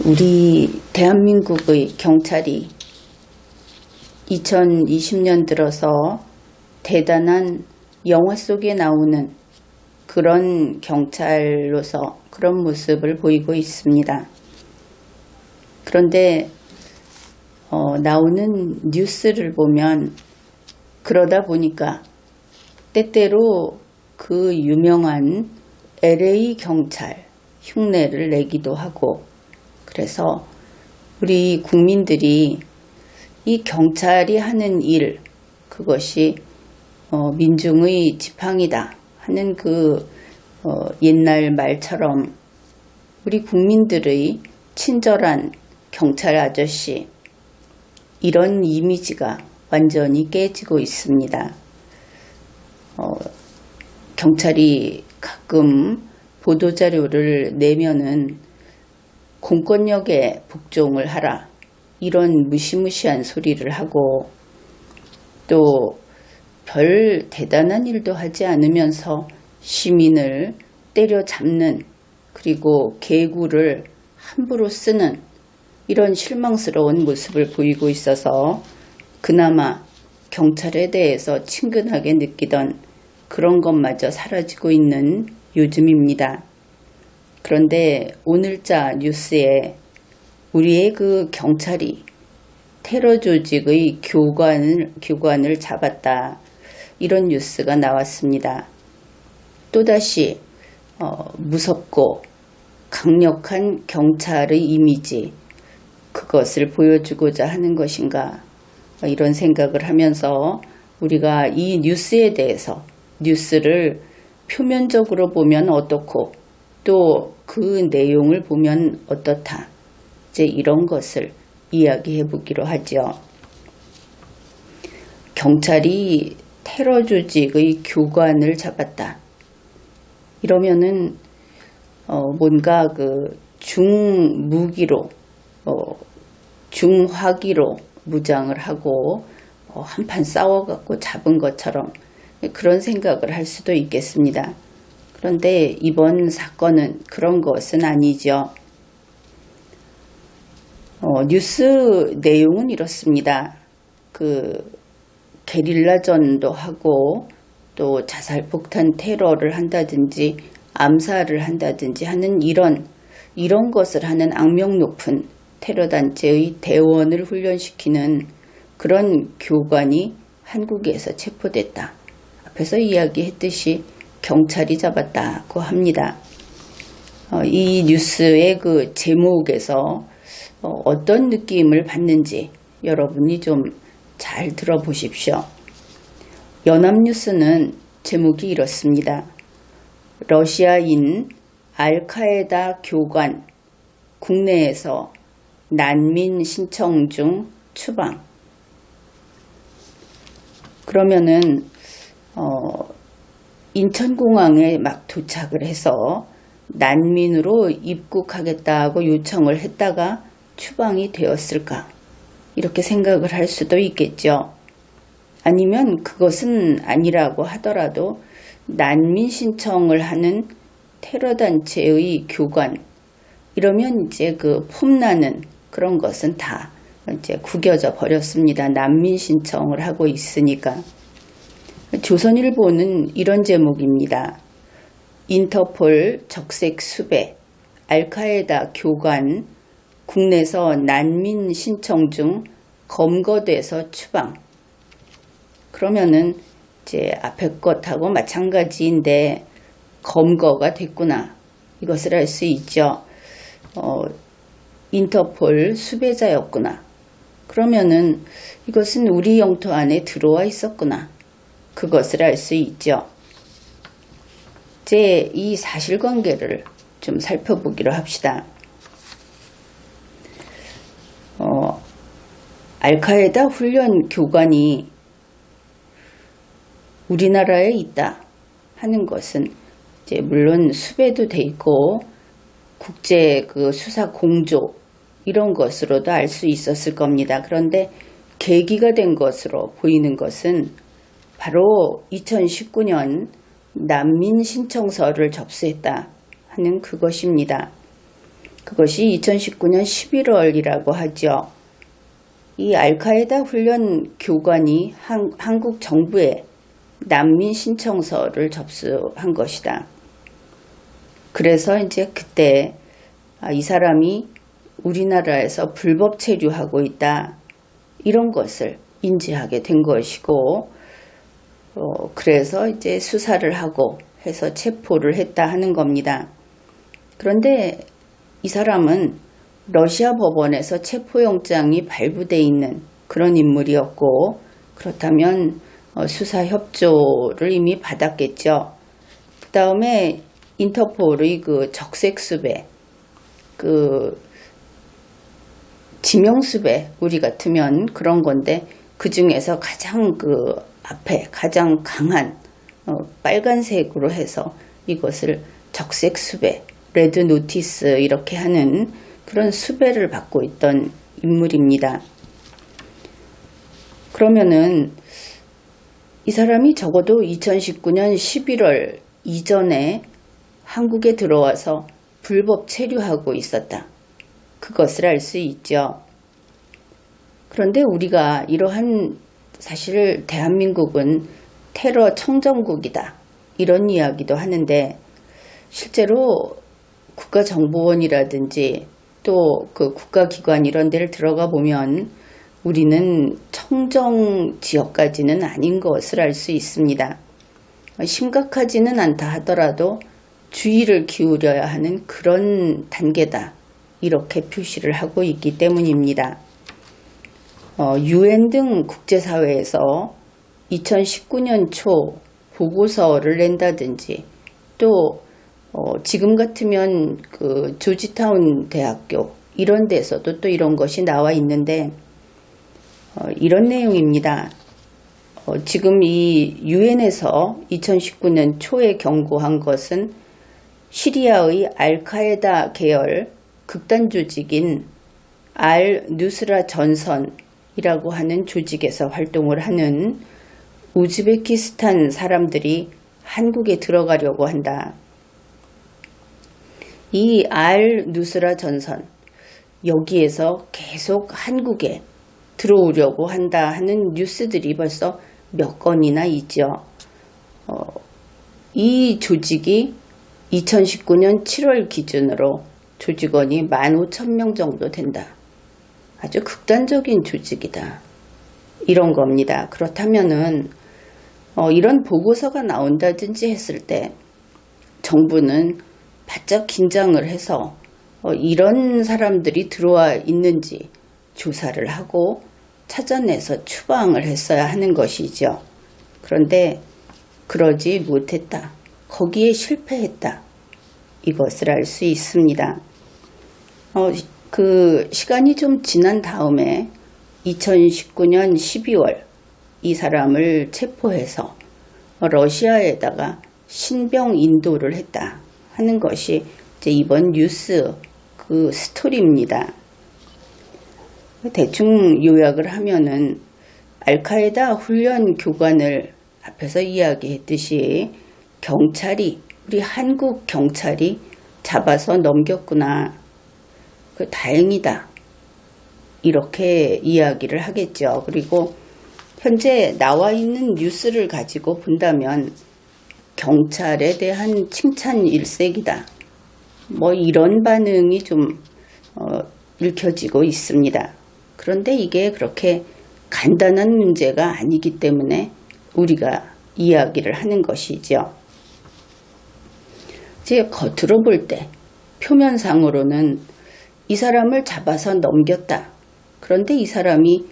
우리 대한민국의 경찰이 2020년 들어서 대단한 영화 속에 나오는 그런 경찰로서 그런 모습을 보이고 있습니다. 그런데 나오는 뉴스를 보면 그러다 보니까 때때로 그 유명한 LA 경찰 흉내를 내기도 하고, 그래서 우리 국민들이 이 경찰이 하는 일, 그것이 민중의 지팡이다 하는 그 옛날 말처럼 우리 국민들의 친절한 경찰 아저씨, 이런 이미지가 완전히 깨지고 있습니다. 경찰이 가끔 보도자료를 내면은 공권력에 복종을 하라, 이런 무시무시한 소리를 하고, 또 별 대단한 일도 하지 않으면서 시민을 때려잡는, 그리고 개구를 함부로 쓰는 이런 실망스러운 모습을 보이고 있어서 그나마 경찰에 대해서 친근하게 느끼던 그런 것마저 사라지고 있는 요즘입니다. 그런데 오늘자 뉴스에 우리의 그 경찰이 테러 조직의 교관을 잡았다, 이런 뉴스가 나왔습니다. 또다시 무섭고 강력한 경찰의 이미지, 그것을 보여주고자 하는 것인가, 이런 생각을 하면서 우리가 이 뉴스에 대해서 뉴스를 표면적으로 보면 어떻고 또 그 내용을 보면 어떻다, 이제 이런 것을 이야기해 보기로 하죠. 경찰이 테러 조직의 교관을 잡았다, 이러면은 뭔가 그 중무기로 중화기로 무장을 하고 한판 싸워갖고 잡은 것처럼 그런 생각을 할 수도 있겠습니다. 그런데 이번 사건은 그런 것은 아니죠. 뉴스 내용은 이렇습니다. 게릴라전도 하고 또 자살폭탄 테러를 한다든지 암살을 한다든지 하는 이런 것을 하는 악명 높은 테러단체의 대원을 훈련시키는 그런 교관이 한국에서 체포됐다. 앞에서 이야기했듯이 경찰이 잡았다고 합니다. 이 뉴스의 그 제목에서 어떤 느낌을 받는지 여러분이 좀 잘 들어보십시오. 연합뉴스는 제목이 이렇습니다. 러시아인 알카에다 교관 국내에서 난민 신청 중 추방. 그러면은 인천공항에 막 도착을 해서 난민으로 입국하겠다고 요청을 했다가 추방이 되었을까, 이렇게 생각을 할 수도 있겠죠. 아니면 그것은 아니라고 하더라도 난민 신청을 하는 테러단체의 교관, 이러면 이제 그 폼나는 그런 것은 다 이제 구겨져 버렸습니다. 난민 신청을 하고 있으니까. 조선일보는 이런 제목입니다. 인터폴 적색 수배, 알카에다 교관 국내에서 난민 신청 중 검거돼서 추방. 그러면은 이제 앞에 것하고 마찬가지인데 검거가 됐구나, 이것을 알 수 있죠. 인터폴 수배자였구나. 그러면은 이것은 우리 영토 안에 들어와 있었구나, 그것을 알 수 있죠. 이제 이 사실관계를 좀 살펴보기로 합시다. 알카에다 훈련 교관이 우리나라에 있다 하는 것은 이제 물론 수배도 돼 있고 국제 그 수사 공조 이런 것으로도 알 수 있었을 겁니다. 그런데 계기가 된 것으로 보이는 것은 바로 2019년 난민 신청서를 접수했다 하는 그것입니다. 그것이 2019년 11월이라고 하죠. 이 알카에다 훈련 교관이 한국 정부에 난민 신청서를 접수한 것이다. 그래서 이제 그때 이 사람이 우리나라에서 불법 체류하고 있다. 이런 것을 인지하게 된 것이고, 그래서 이제 수사를 하고 해서 체포를 했다 하는 겁니다. 그런데 이 사람은 러시아 법원에서 체포영장이 발부돼 있는 그런 인물이었고, 그렇다면 수사 협조를 이미 받았겠죠. 그 다음에 인터폴의 그 적색수배, 그 지명수배, 우리 같으면 그런 건데, 그 중에서 가장 그 앞에 가장 강한 빨간색으로 해서 이것을 적색수배, 레드 노티스 이렇게 하는 그런 수배를 받고 있던 인물입니다. 그러면은 이 사람이 적어도 2019년 11월 이전에 한국에 들어와서 불법 체류하고 있었다. 그것을 알 수 있죠. 그런데 우리가 이러한 사실 대한민국은 테러 청정국이다. 이런 이야기도 하는데 실제로 국가정보원이라든지 또 그 국가기관 이런 데를 들어가 보면 우리는 청정 지역까지는 아닌 것을 알 수 있습니다. 심각하지는 않다 하더라도 주의를 기울여야 하는 그런 단계다. 이렇게 표시를 하고 있기 때문입니다. UN 등 국제사회에서 2019년 초 보고서를 낸다든지 또 지금 같으면 그 조지타운 대학교 이런 데서도 또 이런 것이 나와 있는데 이런 내용입니다. 지금 이 UN에서 2019년 초에 경고한 것은 시리아의 알카에다 계열 극단 조직인 알-누스라 전선이라고 하는 조직에서 활동을 하는 우즈베키스탄 사람들이 한국에 들어가려고 한다. 이 알-누스라 전선, 여기에서 계속 한국에 들어오려고 한다 하는 뉴스들이 벌써 몇 건이나 있죠. 이 조직이 2019년 7월 기준으로 조직원이 15,000명 정도 된다. 아주 극단적인 조직이다. 이런 겁니다. 그렇다면은 이런 보고서가 나온다든지 했을 때 정부는 바짝 긴장을 해서 이런 사람들이 들어와 있는지 조사를 하고 찾아내서 추방을 했어야 하는 것이죠. 그런데 그러지 못했다. 거기에 실패했다. 이것을 알 수 있습니다. 그 시간이 좀 지난 다음에 2019년 12월 이 사람을 체포해서 러시아에다가 신병 인도를 했다 하는 것이 이제 이번 뉴스 그 스토리입니다. 대충 요약을 하면은 알카에다 훈련 교관을 앞에서 이야기했듯이 경찰이 우리 한국 경찰이 잡아서 넘겼구나. 다행이다. 이렇게 이야기를 하겠죠. 그리고 현재 나와 있는 뉴스를 가지고 본다면 경찰에 대한 칭찬 일색이다. 뭐 이런 반응이 좀 읽혀지고 있습니다. 그런데 이게 그렇게 간단한 문제가 아니기 때문에 우리가 이야기를 하는 것이죠. 이제 겉으로 볼 때 표면상으로는 이 사람을 잡아서 넘겼다. 그런데 이 사람이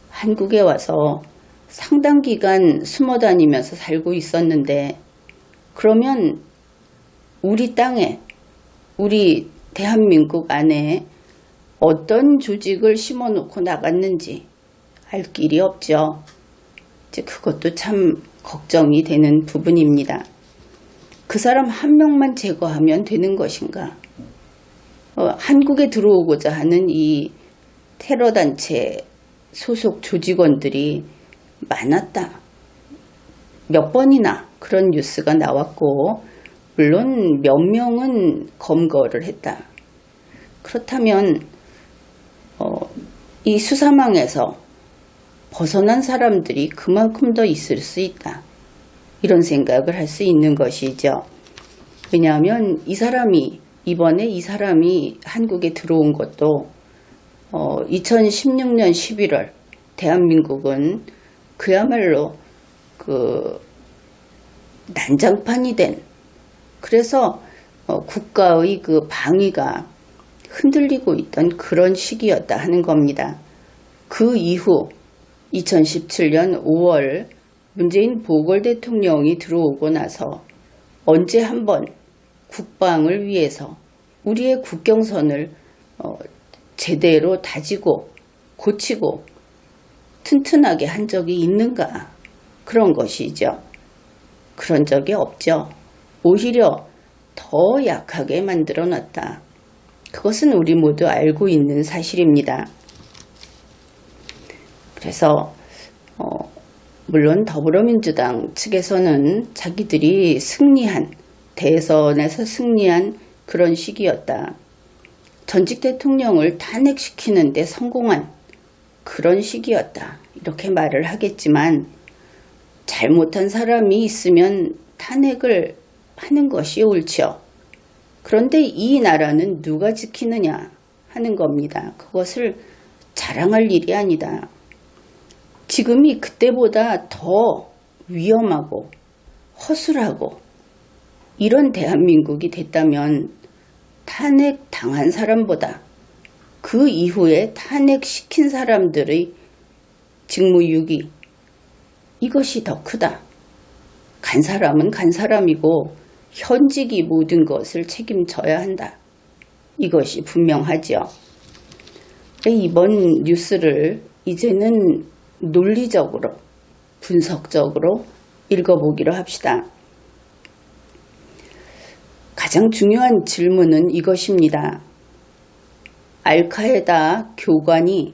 한국에 와서 상당 기간 숨어 다니면서 살고 있었는데 그러면 우리 땅에 우리 대한민국 안에 어떤 조직을 심어놓고 나갔는지 알 길이 없죠. 이제 그것도 참 걱정이 되는 부분입니다. 그 사람 한 명만 제거하면 되는 것인가? 한국에 들어오고자 하는 이 테러단체 소속 조직원들이 많았다. 몇 번이나 그런 뉴스가 나왔고 물론 몇 명은 검거를 했다. 그렇다면 이 수사망에서 벗어난 사람들이 그만큼 더 있을 수 있다. 이런 생각을 할 수 있는 것이죠. 왜냐하면 이번에 이 사람이 한국에 들어온 것도 2016년 11월 대한민국은 그야말로 난장판이 된, 그래서 국가의 그 방위가 흔들리고 있던 그런 시기였다 하는 겁니다. 그 이후 2017년 5월 문재인 보궐 대통령이 들어오고 나서 언제 한번 국방을 위해서 우리의 국경선을 제대로 다지고 고치고 튼튼하게 한 적이 있는가? 그런 것이죠. 그런 적이 없죠. 오히려 더 약하게 만들어 놨다. 그것은 우리 모두 알고 있는 사실입니다. 그래서 물론 더불어민주당 측에서는 자기들이 대선에서 승리한 그런 시기였다. 전직 대통령을 탄핵시키는 데 성공한 그런 시기였다. 이렇게 말을 하겠지만 잘못한 사람이 있으면 탄핵을 하는 것이 옳죠. 그런데 이 나라는 누가 지키느냐 하는 겁니다. 그것을 자랑할 일이 아니다. 지금이 그때보다 더 위험하고 허술하고 이런 대한민국이 됐다면 탄핵 당한 사람보다 그 이후에 탄핵시킨 사람들의 직무유기, 이것이 더 크다. 간 사람은 간 사람이고 현직이 모든 것을 책임져야 한다. 이것이 분명하죠. 이번 뉴스를 이제는 논리적으로 분석적으로 읽어보기로 합시다. 가장 중요한 질문은 이것입니다. 알카에다 교관이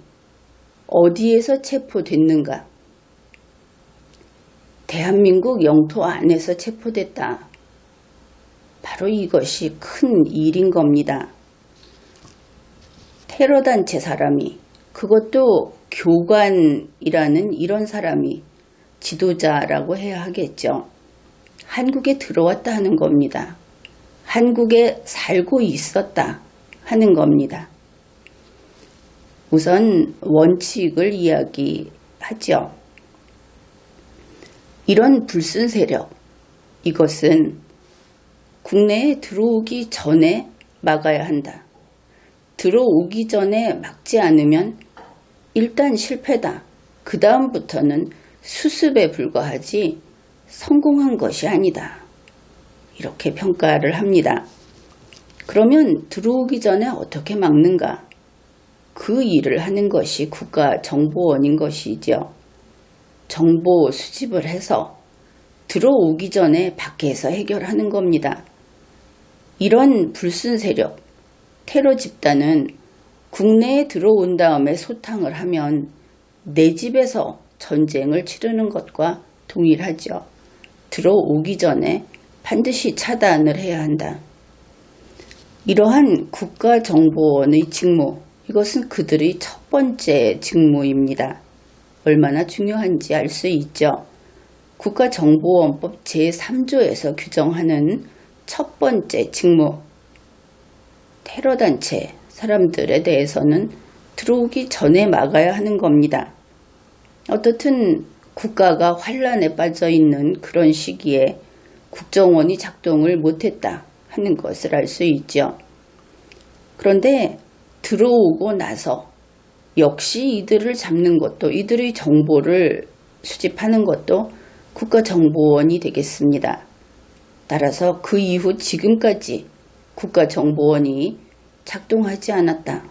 어디에서 체포됐는가? 대한민국 영토 안에서 체포됐다. 바로 이것이 큰 일인 겁니다. 테러단체 사람이, 그것도 교관이라는 이런 사람이 지도자라고 해야 하겠죠. 한국에 들어왔다 하는 겁니다. 한국에 살고 있었다 하는 겁니다. 우선 원칙을 이야기하죠. 이런 불순 세력, 이것은 국내에 들어오기 전에 막아야 한다. 들어오기 전에 막지 않으면 일단 실패다. 그 다음부터는 수습에 불과하지 성공한 것이 아니다. 이렇게 평가를 합니다. 그러면 들어오기 전에 어떻게 막는가? 그 일을 하는 것이 국가정보원인 것이죠. 정보 수집을 해서 들어오기 전에 밖에서 해결하는 겁니다. 이런 불순 세력, 테러 집단은 국내에 들어온 다음에 소탕을 하면 내 집에서 전쟁을 치르는 것과 동일하죠. 들어오기 전에 반드시 차단을 해야 한다. 이러한 국가정보원의 직무, 이것은 그들의 첫 번째 직무입니다. 얼마나 중요한지 알 수 있죠. 국가정보원법 제3조에서 규정하는 첫 번째 직무, 테러단체 사람들에 대해서는 들어오기 전에 막아야 하는 겁니다. 어떻든 국가가 환란에 빠져 있는 그런 시기에 국정원이 작동을 못했다 하는 것을 알 수 있죠. 그런데 들어오고 나서 역시 이들을 잡는 것도, 이들의 정보를 수집하는 것도 국가정보원이 되겠습니다. 따라서 그 이후 지금까지 국가정보원이 작동하지 않았다.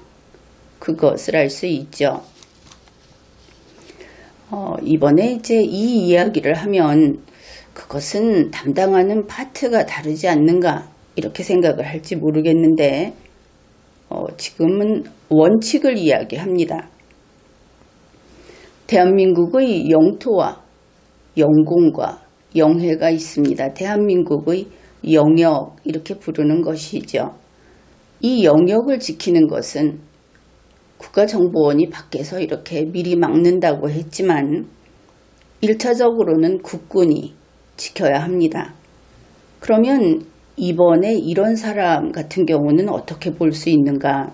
그것을 알 수 있죠. 이번에 이제 이 이야기를 하면 그것은 담당하는 파트가 다르지 않는가 이렇게 생각을 할지 모르겠는데 지금은 원칙을 이야기합니다. 대한민국의 영토와 영공과 영해가 있습니다. 대한민국의 영역 이렇게 부르는 것이죠. 이 영역을 지키는 것은 국가정보원이 밖에서 이렇게 미리 막는다고 했지만 1차적으로는 국군이 지켜야 합니다. 그러면 이번에 이런 사람 같은 경우는 어떻게 볼 수 있는가?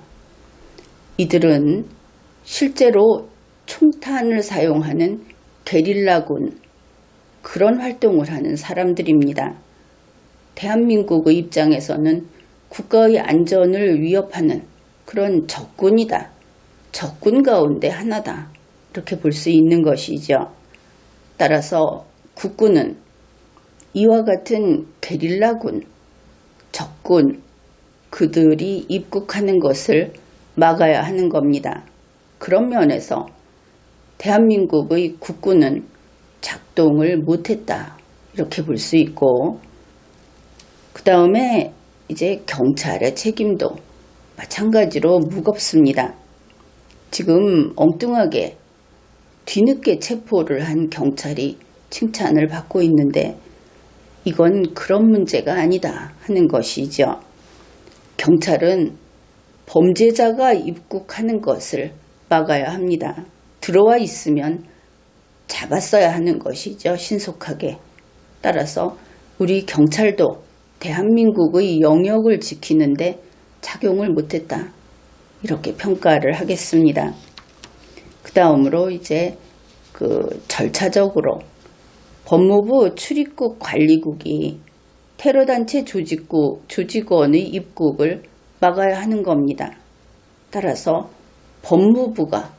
이들은 실제로 총탄을 사용하는 게릴라군 그런 활동을 하는 사람들입니다. 대한민국의 입장에서는 국가의 안전을 위협하는 그런 적군이다. 적군 가운데 하나다. 이렇게 볼 수 있는 것이죠. 따라서 국군은 이와 같은 게릴라군, 적군, 그들이 입국하는 것을 막아야 하는 겁니다. 그런 면에서 대한민국의 국군은 작동을 못했다. 이렇게 볼 수 있고, 그 다음에 이제 경찰의 책임도 마찬가지로 무겁습니다. 지금 엉뚱하게 뒤늦게 체포를 한 경찰이 칭찬을 받고 있는데 이건 그런 문제가 아니다 하는 것이죠. 경찰은 범죄자가 입국하는 것을 막아야 합니다. 들어와 있으면 잡았어야 하는 것이죠. 신속하게. 따라서 우리 경찰도 대한민국의 영역을 지키는데 작용을 못했다. 이렇게 평가를 하겠습니다. 그 다음으로 이제 절차적으로 법무부 출입국 관리국이 테러단체 조직원의 입국을 막아야 하는 겁니다. 따라서 법무부가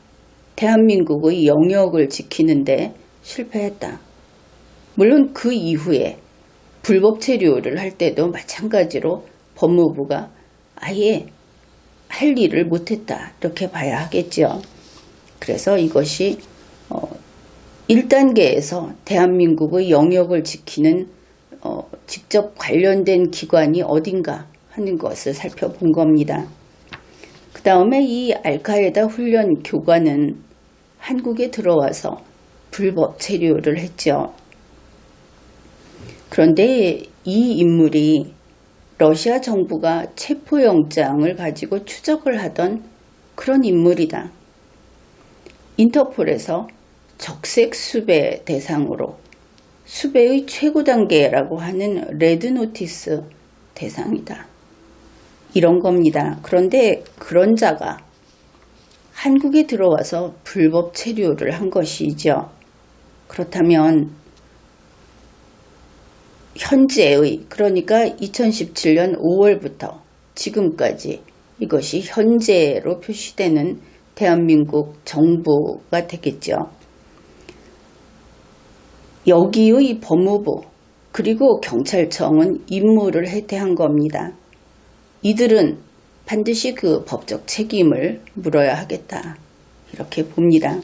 대한민국의 영역을 지키는데 실패했다. 물론 그 이후에 불법 체류를 할 때도 마찬가지로 법무부가 아예 할 일을 못했다. 이렇게 봐야 하겠죠. 그래서 이것이 1단계에서 대한민국의 영역을 지키는 직접 관련된 기관이 어딘가 하는 것을 살펴본 겁니다. 그 다음에 이 알카에다 훈련 교관은 한국에 들어와서 불법 체류를 했죠. 그런데 이 인물이 러시아 정부가 체포영장을 가지고 추적을 하던 그런 인물이다. 인터폴에서 적색 수배 대상으로 수배의 최고 단계라고 하는 레드 노티스 대상이다. 이런 겁니다. 그런데 그런 자가 한국에 들어와서 불법 체류를 한 것이죠. 그렇다면 현재의, 그러니까 2017년 5월부터 지금까지 이것이 현재로 표시되는 대한민국 정부가 되겠죠. 여기의 법무부 그리고 경찰청은 임무를 해태한 겁니다. 이들은 반드시 그 법적 책임을 물어야 하겠다. 이렇게 봅니다.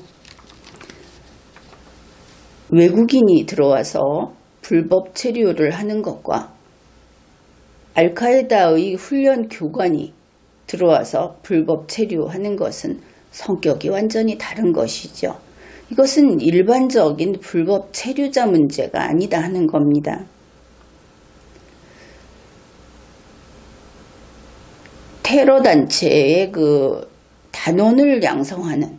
외국인이 들어와서 불법 체류를 하는 것과 알카에다의 훈련 교관이 들어와서 불법 체류하는 것은 성격이 완전히 다른 것이죠. 이것은 일반적인 불법 체류자 문제가 아니다 하는 겁니다. 테러단체의 그 단원을 양성하는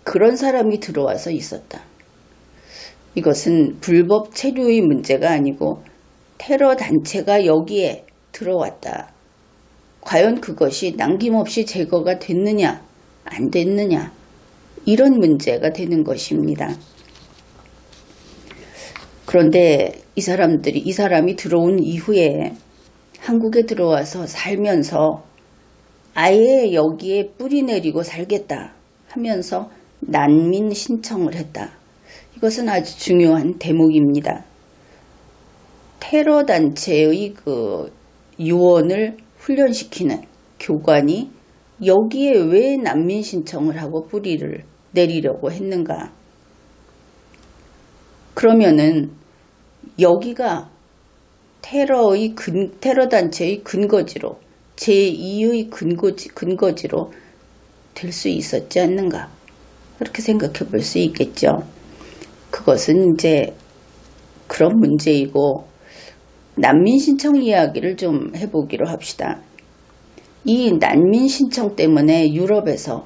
그런 사람이 들어와서 있었다. 이것은 불법 체류의 문제가 아니고 테러단체가 여기에 들어왔다. 과연 그것이 남김없이 제거가 됐느냐 안 됐느냐 이런 문제가 되는 것입니다. 그런데 이 사람이 들어온 이후에 한국에 들어와서 살면서 아예 여기에 뿌리 내리고 살겠다 하면서 난민 신청을 했다. 이것은 아주 중요한 대목입니다. 테러단체의 그 요원을 훈련시키는 교관이 여기에 왜 난민 신청을 하고 뿌리를 내리려고 했는가? 그러면은 여기가 테러단체의 근거지로 제2의 근거지로 될 수 있었지 않는가? 그렇게 생각해 볼 수 있겠죠. 그것은 이제 그런 문제이고 난민 신청 이야기를 좀 해보기로 합시다. 이 난민 신청 때문에 유럽에서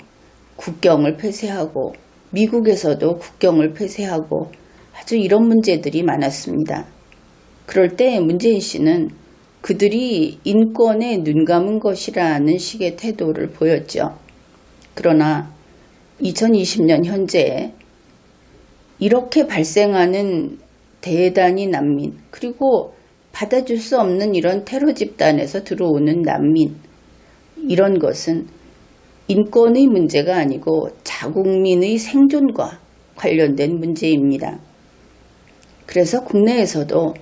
국경을 폐쇄하고 미국에서도 국경을 폐쇄하고 아주 이런 문제들이 많았습니다. 그럴 때 문재인 씨는 그들이 인권에 눈감은 것이라는 식의 태도를 보였죠. 그러나 2020년 현재 이렇게 발생하는 대단히 난민, 그리고 받아줄 수 없는 이런 테러 집단에서 들어오는 난민, 이런 것은 인권의 문제가 아니고 자국민의 생존과 관련된 문제입니다. 그래서 국내에서도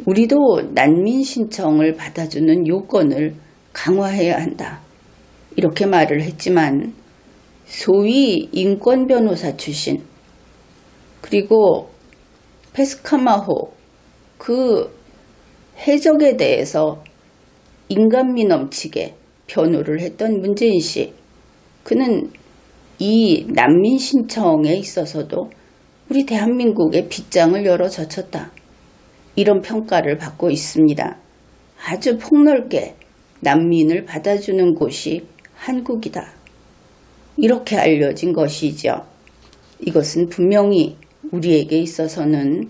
우리도 난민 신청을 받아주는 요건을 강화해야 한다, 이렇게 말을 했지만 소위 인권 변호사 출신, 그리고 페스카마호 그 해적에 대해서 인간미 넘치게 변호를 했던 문재인 씨, 그는 이 난민 신청에 있어서도 우리 대한민국의 빗장을 열어 젖혔다, 이런 평가를 받고 있습니다. 아주 폭넓게 난민을 받아주는 곳이 한국이다, 이렇게 알려진 것이죠. 이것은 분명히 우리에게 있어서는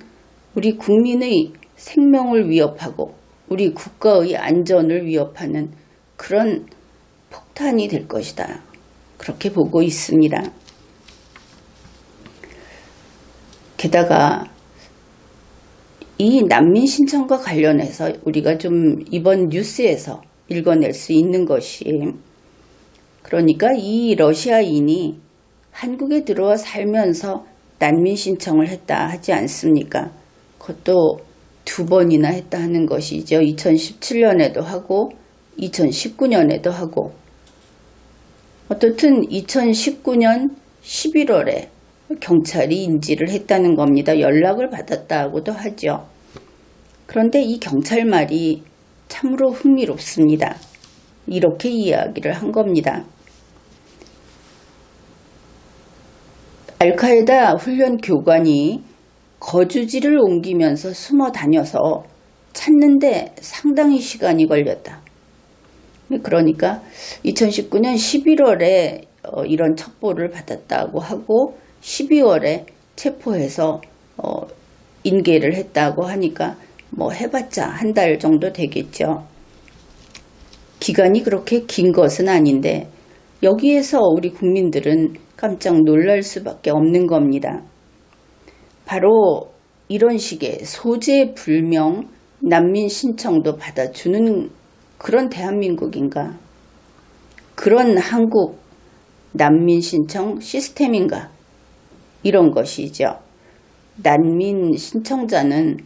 우리 국민의 생명을 위협하고 우리 국가의 안전을 위협하는 그런 폭탄이 될 것이다, 그렇게 보고 있습니다. 게다가 이 난민 신청과 관련해서 우리가 좀 이번 뉴스에서 읽어낼 수 있는 것이, 그러니까 이 러시아인이 한국에 들어와 살면서 난민 신청을 했다 하지 않습니까? 그것도 2번이나 했다 하는 것이죠. 2017년에도 하고 2019년에도 하고. 어떻든 2019년 11월에 경찰이 인지를 했다는 겁니다. 연락을 받았다고도 하죠. 그런데 이 경찰 말이 참으로 흥미롭습니다. 이렇게 이야기를 한 겁니다. 알카에다 훈련 교관이 거주지를 옮기면서 숨어 다녀서 찾는데 상당히 시간이 걸렸다. 그러니까 2019년 11월에 이런 첩보를 받았다고 하고 12월에 체포해서 인계를 했다고 하니까 뭐 해봤자 한 달 정도 되겠죠. 기간이 그렇게 긴 것은 아닌데 여기에서 우리 국민들은 깜짝 놀랄 수밖에 없는 겁니다. 바로 이런 식의 소재 불명 난민 신청도 받아주는 그런 대한민국인가? 그런 한국 난민 신청 시스템인가? 이런 것이죠. 난민 신청자는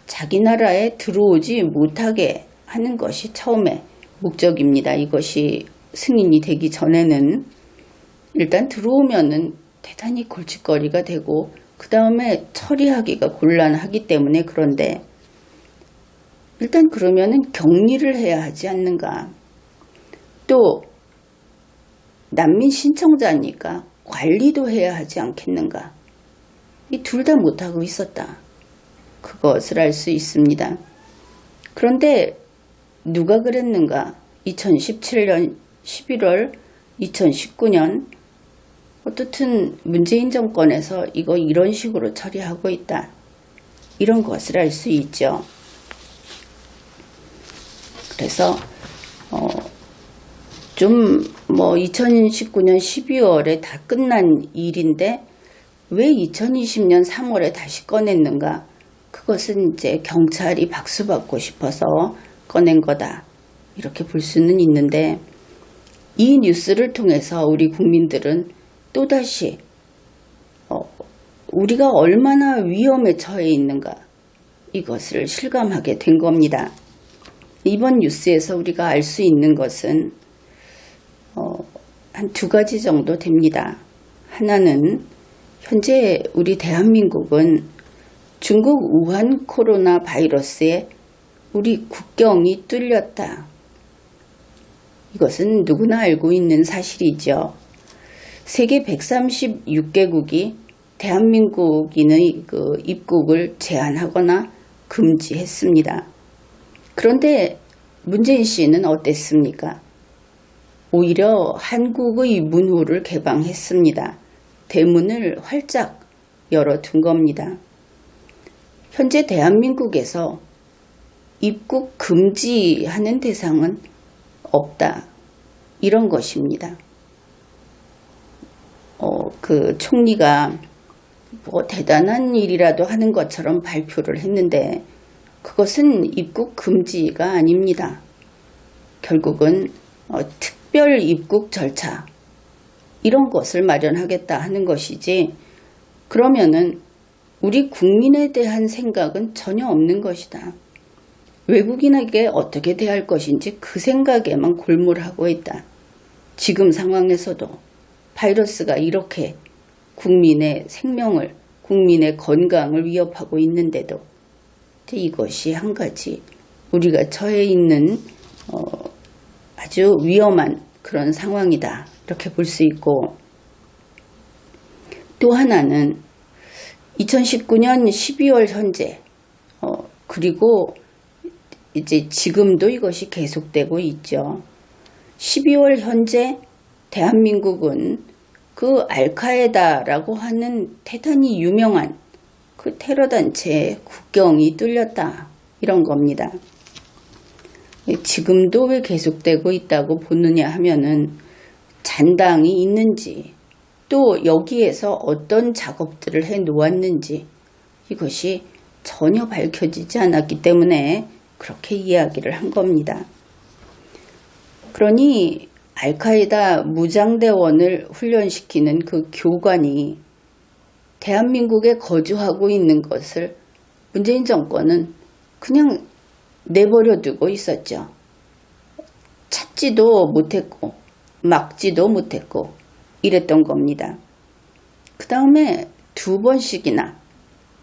자기 나라에 들어오지 못하게 하는 것이 처음에 목적입니다. 이것이 승인이 되기 전에는 일단 들어오면은 대단히 골칫거리가 되고 그 다음에 처리하기가 곤란하기 때문에, 그런데 일단 그러면은 격리를 해야 하지 않는가? 또 난민 신청자니까 관리도 해야 하지 않겠는가? 이 둘 다 못하고 있었다, 그것을 알 수 있습니다. 그런데 누가 그랬는가? 2017년 11월, 2019년 어떻든 문재인 정권에서 이거 이런 식으로 처리하고 있다, 이런 것을 알 수 있죠. 그래서 좀 뭐 2019년 12월에 다 끝난 일인데 왜 2020년 3월에 다시 꺼냈는가? 그것은 이제 경찰이 박수받고 싶어서 꺼낸 거다, 이렇게 볼 수는 있는데, 이 뉴스를 통해서 우리 국민들은 또다시 우리가 얼마나 위험에 처해 있는가, 이것을 실감하게 된 겁니다. 이번 뉴스에서 우리가 알 수 있는 것은 한 2가지 정도 됩니다. 하나는 현재 우리 대한민국은 중국 우한 코로나 바이러스에 우리 국경이 뚫렸다, 이것은 누구나 알고 있는 사실이죠. 세계 136개국이 대한민국인의 그 입국을 제한하거나 금지했습니다. 그런데 문재인 씨는 어땠습니까? 오히려 한국의 문호를 개방했습니다. 대문을 활짝 열어둔 겁니다. 현재 대한민국에서 입국 금지하는 대상은 없다. 이런 것입니다. 그 총리가 뭐 대단한 일이라도 하는 것처럼 발표를 했는데 그것은 입국 금지가 아닙니다. 결국은 특별 입국 절차 이런 것을 마련하겠다 하는 것이지 그러면은 우리 국민에 대한 생각은 전혀 없는 것이다. 외국인에게 어떻게 대할 것인지 그 생각에만 골몰하고 있다. 지금 상황에서도 바이러스가 이렇게 국민의 생명을, 국민의 건강을 위협하고 있는데도 이것이 한 가지 우리가 처해 있는 아주 위험한 그런 상황이다. 이렇게 볼 수 있고 또 하나는 2019년 12월 현재 그리고 이제 지금도 이것이 계속되고 있죠. 12월 현재 대한민국은 그 알카에다라고 하는 대단히 유명한 그 테러 단체의 국경이 뚫렸다. 이런 겁니다. 지금도 왜 계속되고 있다고 보느냐 하면은 잔당이 있는지 또 여기에서 어떤 작업들을 해 놓았는지 이것이 전혀 밝혀지지 않았기 때문에 그렇게 이야기를 한 겁니다. 그러니 알카에다 무장대원을 훈련시키는 그 교관이 대한민국에 거주하고 있는 것을 문재인 정권은 그냥 내버려 두고 있었죠. 찾지도 못했고 막지도 못했고 이랬던 겁니다. 그 다음에 2번씩이나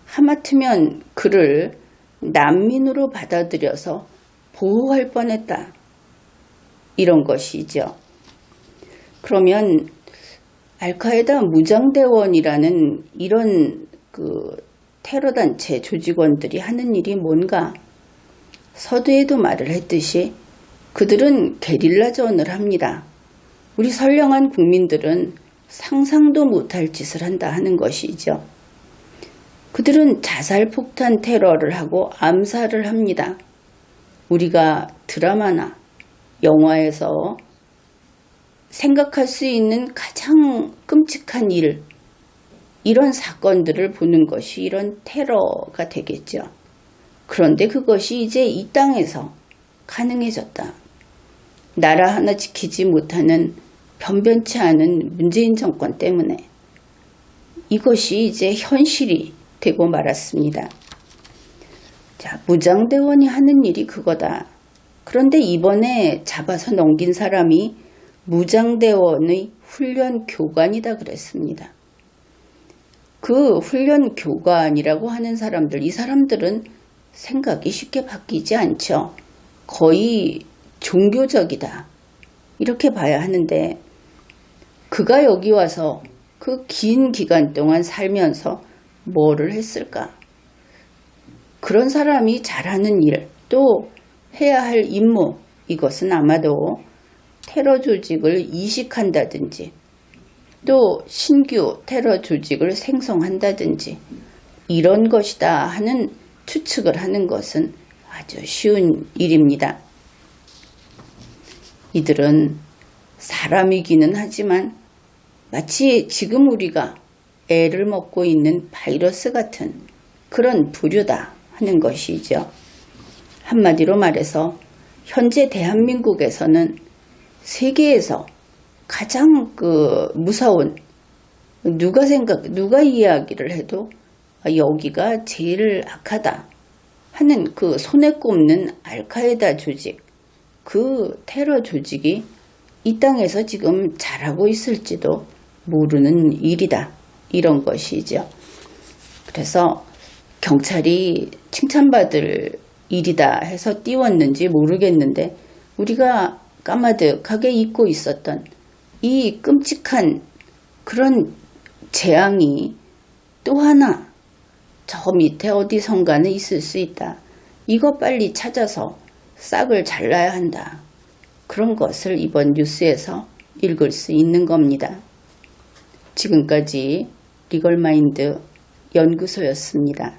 하마터면 그를 난민으로 받아들여서 보호할 뻔했다. 이런 것이죠. 그러면 알카에다 무장대원이라는 이런 그 테러단체 조직원들이 하는 일이 뭔가 서두에도 말을 했듯이 그들은 게릴라전을 합니다. 우리 선량한 국민들은 상상도 못할 짓을 한다 하는 것이죠. 그들은 자살폭탄 테러를 하고 암살을 합니다. 우리가 드라마나 영화에서 생각할 수 있는 가장 끔찍한 일, 이런 사건들을 보는 것이 이런 테러가 되겠죠. 그런데 그것이 이제 이 땅에서 가능해졌다. 나라 하나 지키지 못하는 변변치 않은 문재인 정권 때문에 이것이 이제 현실이 되고 말았습니다. 자, 무장대원이 하는 일이 그거다. 그런데 이번에 잡아서 넘긴 사람이 무장대원의 훈련 교관이다 그랬습니다. 그 훈련 교관이라고 하는 사람들, 이 사람들은 생각이 쉽게 바뀌지 않죠. 거의 종교적이다. 이렇게 봐야 하는데 그가 여기 와서 그 긴 기간 동안 살면서 뭐를 했을까? 그런 사람이 잘하는 일, 또 해야 할 임무, 이것은 아마도 테러 조직을 이식한다든지 또 신규 테러 조직을 생성한다든지 이런 것이다 하는 추측을 하는 것은 아주 쉬운 일입니다. 이들은 사람이기는 하지만 마치 지금 우리가 애를 먹고 있는 바이러스 같은 그런 부류다 하는 것이죠. 한마디로 말해서 현재 대한민국에서는 세계에서 가장 무서운 누가 이야기를 해도 여기가 제일 악하다 하는 그 손에 꼽는 알카에다 조직, 그 테러 조직이 이 땅에서 지금 잘하고 있을지도 모르는 일이다. 이런 것이죠. 그래서 경찰이 칭찬받을 일이다 해서 띄웠는지 모르겠는데 우리가 까마득하게 잊고 있었던 이 끔찍한 그런 재앙이 또 하나 저 밑에 어디선가는 있을 수 있다. 이거 빨리 찾아서 싹을 잘라야 한다. 그런 것을 이번 뉴스에서 읽을 수 있는 겁니다. 지금까지 리걸마인드 연구소였습니다.